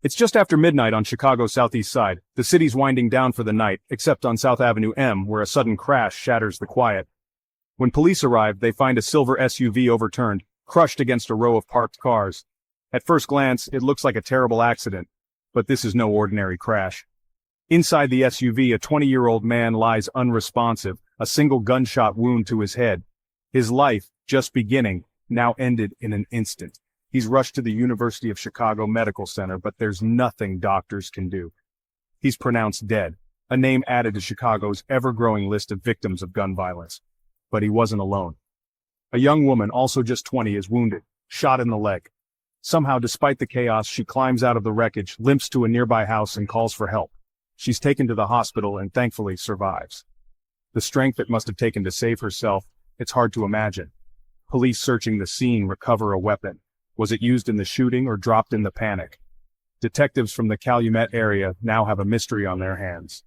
It's just after midnight on Chicago's southeast side. The city's winding down for the night, except on South Avenue M, where a sudden crash shatters the quiet. When police arrive, they find a silver SUV overturned, crushed against a row of parked cars. At first glance, it looks like a terrible accident, but this is no ordinary crash. Inside the SUV, a 20-year-old man lies unresponsive, a single gunshot wound to his head. His life, just beginning, now ended in an instant. He's rushed to the University of Chicago Medical Center, but there's nothing doctors can do. He's pronounced dead, a name added to Chicago's ever-growing list of victims of gun violence. But he wasn't alone. A young woman, also just 20, is wounded, shot in the leg. Somehow, despite the chaos, she climbs out of the wreckage, limps to a nearby house, and calls for help. She's taken to the hospital and thankfully survives. The strength it must have taken to save herself, it's hard to imagine. Police searching the scene recover a weapon. Was it used in the shooting or dropped in the panic? Detectives from the Calumet area now have a mystery on their hands.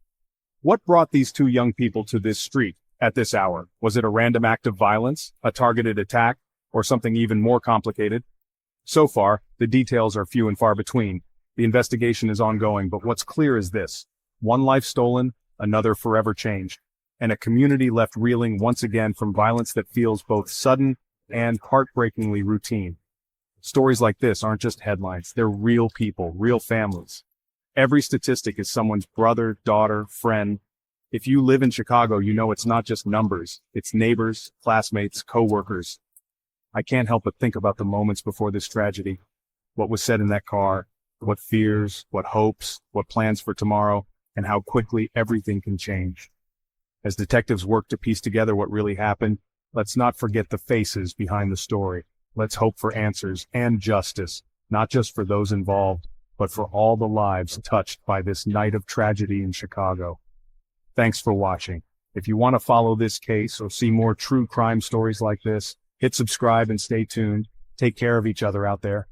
What brought these two young people to this street at this hour? Was it a random act of violence, a targeted attack, or something even more complicated? So far, the details are few and far between. The investigation is ongoing, but what's clear is this: one life stolen, another forever changed, and a community left reeling once again from violence that feels both sudden and heartbreakingly routine. Stories like this aren't just headlines, they're real people, real families. Every statistic is someone's brother, daughter, friend. If you live in Chicago, you know it's not just numbers, it's neighbors, classmates, co-workers. I can't help but think about the moments before this tragedy. What was said in that car, what fears, what hopes, what plans for tomorrow, and how quickly everything can change. As detectives work to piece together what really happened, let's not forget the faces behind the story. Let's hope for answers and justice, not just for those involved, but for all the lives touched by this night of tragedy in Chicago. Thanks for watching. If you want to follow this case or see more true crime stories like this, hit subscribe and stay tuned. Take care of each other out there.